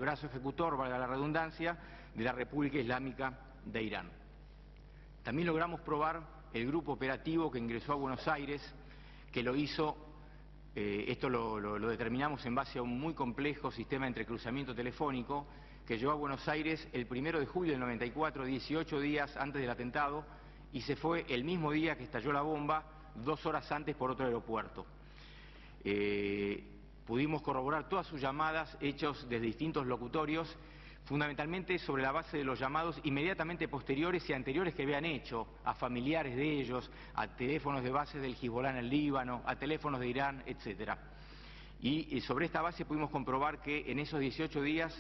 brazo ejecutor, valga la redundancia, de la República Islámica de Irán. También logramos probar el grupo operativo que ingresó a Buenos Aires, que lo hizo, esto lo determinamos en base a un muy complejo sistema de entrecruzamiento telefónico, que llegó a Buenos Aires el 1 de julio del 94, 18 días antes del atentado, y se fue el mismo día que estalló la bomba, 2 horas antes por otro aeropuerto. Pudimos corroborar todas sus llamadas hechas desde distintos locutorios, fundamentalmente sobre la base de los llamados inmediatamente posteriores y anteriores que habían hecho a familiares de ellos, a teléfonos de bases del Hezbollah en el Líbano, a teléfonos de Irán, etc. Y sobre esta base pudimos comprobar que en esos 18 días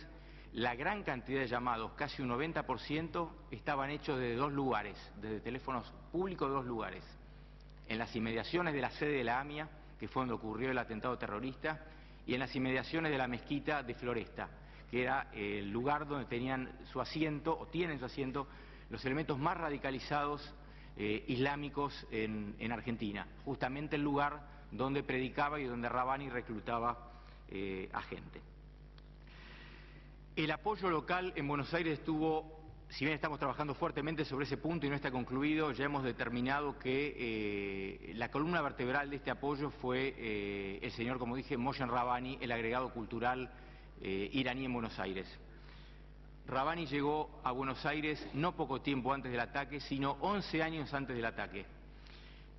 la gran cantidad de llamados, casi un 90%, estaban hechos desde 2 lugares, desde teléfonos públicos de 2 lugares. En las inmediaciones de la sede de la AMIA, que fue donde ocurrió el atentado terrorista, y en las inmediaciones de la mezquita de Floresta, que era el lugar donde tenían su asiento, o tienen su asiento, los elementos más radicalizados islámicos en Argentina, justamente el lugar donde predicaba y donde Rabbani reclutaba a gente. El apoyo local en Buenos Aires estuvo, si bien estamos trabajando fuertemente sobre ese punto y no está concluido, ya hemos determinado que la columna vertebral de este apoyo fue el señor, como dije, Mohsen Rabbani, el agregado cultural iraní en Buenos Aires. Rabbani llegó a Buenos Aires no poco tiempo antes del ataque, sino 11 años antes del ataque.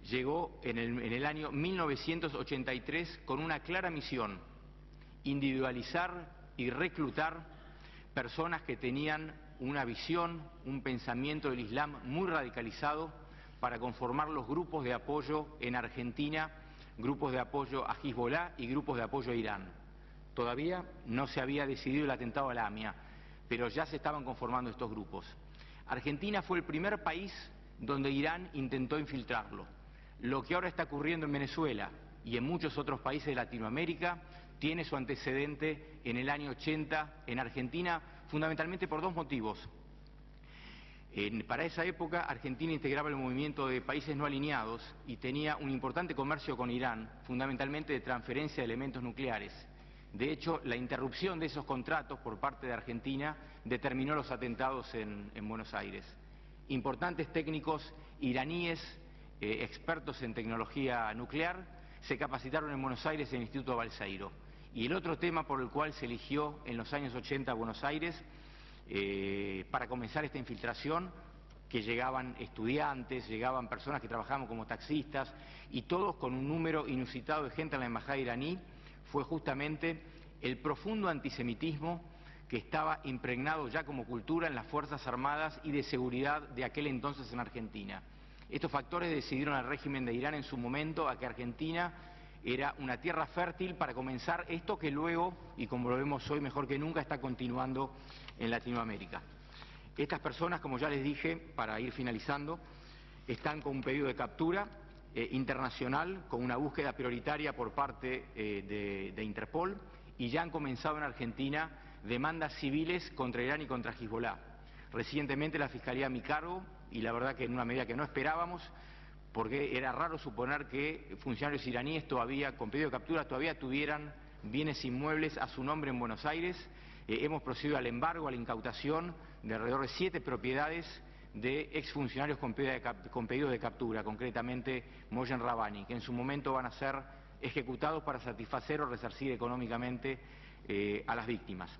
Llegó en el año 1983 con una clara misión: individualizar y reclutar personas que tenían una visión, un pensamiento del Islam muy radicalizado, para conformar los grupos de apoyo en Argentina, grupos de apoyo a Hezbollah y grupos de apoyo a Irán. Todavía no se había decidido el atentado a la AMIA, pero ya se estaban conformando estos grupos. Argentina fue el primer país donde Irán intentó infiltrarlo. Lo que ahora está ocurriendo en Venezuela y en muchos otros países de Latinoamérica tiene su antecedente en el año 80 en Argentina, fundamentalmente por 2 motivos. Para esa época Argentina integraba el movimiento de países no alineados y tenía un importante comercio con Irán, fundamentalmente de transferencia de elementos nucleares. De hecho, la interrupción de esos contratos por parte de Argentina determinó los atentados en Buenos Aires. Importantes técnicos iraníes, expertos en tecnología nuclear, se capacitaron en Buenos Aires en el Instituto Balseiro. Y el otro tema por el cual se eligió en los años 80 a Buenos Aires para comenzar esta infiltración, que llegaban estudiantes, llegaban personas que trabajaban como taxistas, y todos con un número inusitado de gente en la embajada iraní, fue justamente el profundo antisemitismo que estaba impregnado ya como cultura en las Fuerzas Armadas y de Seguridad de aquel entonces en Argentina. Estos factores decidieron al régimen de Irán en su momento a que Argentina era una tierra fértil para comenzar esto que luego, y como lo vemos hoy mejor que nunca, está continuando en Latinoamérica. Estas personas, como ya les dije, para ir finalizando, están con un pedido de captura internacional, con una búsqueda prioritaria por parte de Interpol, y ya han comenzado en Argentina demandas civiles contra Irán y contra Hezbollah. Recientemente la Fiscalía a mi cargo, y la verdad que en una medida que no esperábamos, porque era raro suponer que funcionarios iraníes todavía, con pedido de captura, todavía tuvieran bienes inmuebles a su nombre en Buenos Aires. Hemos procedido al embargo, a la incautación de alrededor de 7 propiedades de exfuncionarios con pedido de captura, concretamente Mohsen Rabbani, que en su momento van a ser ejecutados para satisfacer o resarcir económicamente a las víctimas.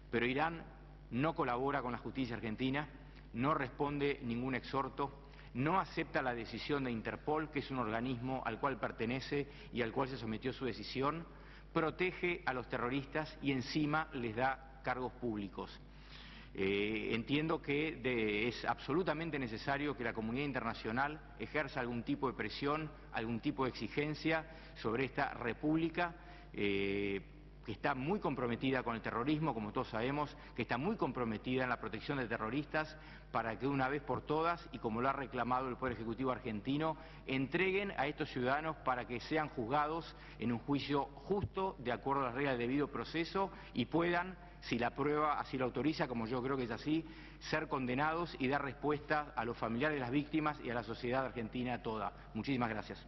Pero Irán no colabora con la justicia argentina, no responde ningún exhorto, no acepta la decisión de Interpol, que es un organismo al cual pertenece y al cual se sometió su decisión, protege a los terroristas y encima les da cargos públicos. Entiendo que es absolutamente necesario que la comunidad internacional ejerza algún tipo de presión, algún tipo de exigencia sobre esta república que está muy comprometida con el terrorismo, como todos sabemos, que está muy comprometida en la protección de terroristas, para que de una vez por todas, y como lo ha reclamado el Poder Ejecutivo argentino, entreguen a estos ciudadanos para que sean juzgados en un juicio justo, de acuerdo a las reglas del debido proceso, y puedan, si la prueba así lo autoriza, como yo creo que es así, ser condenados y dar respuesta a los familiares de las víctimas y a la sociedad argentina toda. Muchísimas gracias.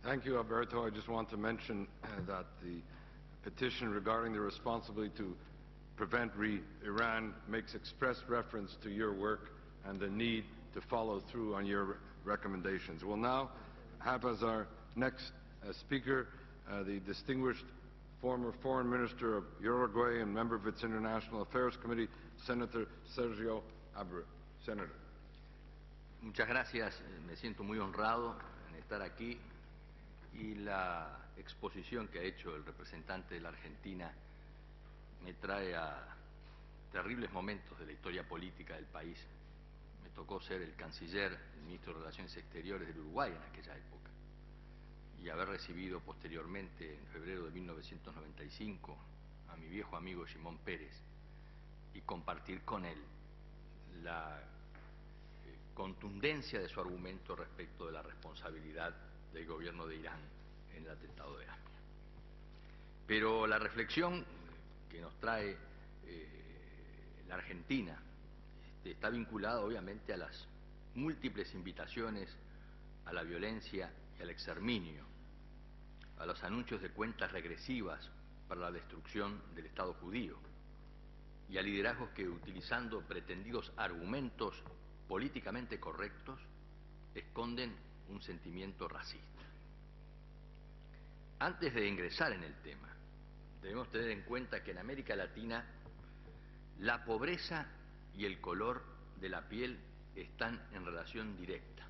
Thank you, Alberto. I just want to mention that the petition regarding the responsibility to prevent Iran makes express reference to your work and the need to follow through on your recommendations. We'll now have as our next speaker the distinguished former Foreign Minister of Uruguay and member of its International Affairs Committee, Senator Sergio Abreu. Senator. Muchas gracias. Me siento muy honrado en estar aquí y la exposición que ha hecho el representante de la Argentina me trae a terribles momentos de la historia política del país. Me tocó ser el canciller, el ministro de Relaciones Exteriores del Uruguay en aquella época y haber recibido posteriormente, en febrero de 1995, a mi viejo amigo Shimon Peres y compartir con él la contundencia de su argumento respecto de la responsabilidad del gobierno de Irán en el atentado de AMIA. Pero la reflexión que nos trae la Argentina está vinculada obviamente a las múltiples invitaciones a la violencia y al exterminio, a los anuncios de cuentas regresivas para la destrucción del Estado judío y a liderazgos que, utilizando pretendidos argumentos políticamente correctos, esconden un sentimiento racista. Antes de ingresar en el tema, debemos tener en cuenta que en América Latina la pobreza y el color de la piel están en relación directa.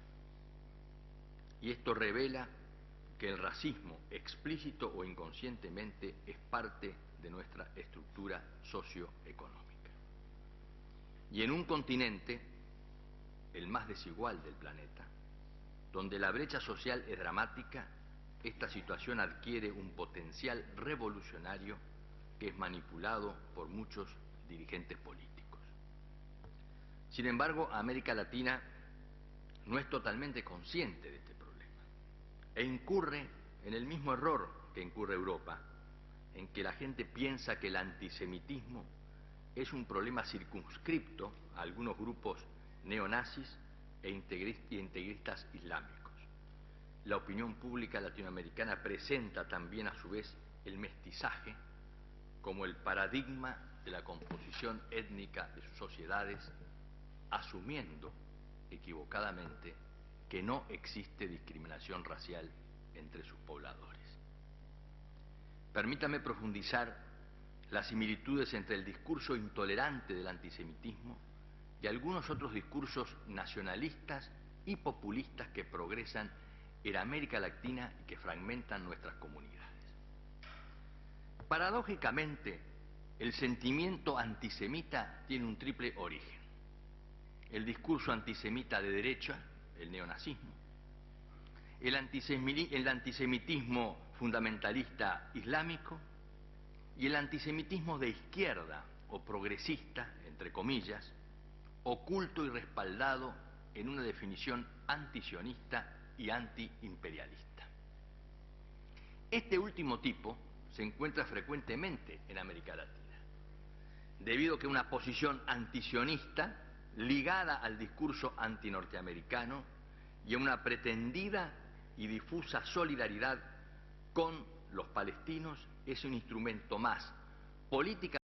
Y esto revela que el racismo, explícito o inconscientemente, es parte de nuestra estructura socioeconómica. Y en un continente, el más desigual del planeta, donde la brecha social es dramática, esta situación adquiere un potencial revolucionario que es manipulado por muchos dirigentes políticos. Sin embargo, América Latina no es totalmente consciente de este problema e incurre en el mismo error que incurre Europa, en que la gente piensa que el antisemitismo es un problema circunscripto a algunos grupos neonazis e integristas islámicos. La opinión pública latinoamericana presenta también a su vez el mestizaje como el paradigma de la composición étnica de sus sociedades, asumiendo equivocadamente que no existe discriminación racial entre sus pobladores. Permítame profundizar las similitudes entre el discurso intolerante del antisemitismo y algunos otros discursos nacionalistas y populistas que progresan en América Latina y que fragmentan nuestras comunidades. Paradójicamente, el sentimiento antisemita tiene un triple origen: el discurso antisemita de derecha, el neonazismo; el antisemitismo fundamentalista islámico; y el antisemitismo de izquierda o progresista, entre comillas, oculto y respaldado en una definición antisionista y antiimperialista. Este último tipo se encuentra frecuentemente en América Latina, debido a que una posición antisionista ligada al discurso antinorteamericano y a una pretendida y difusa solidaridad con los palestinos es un instrumento más políticamente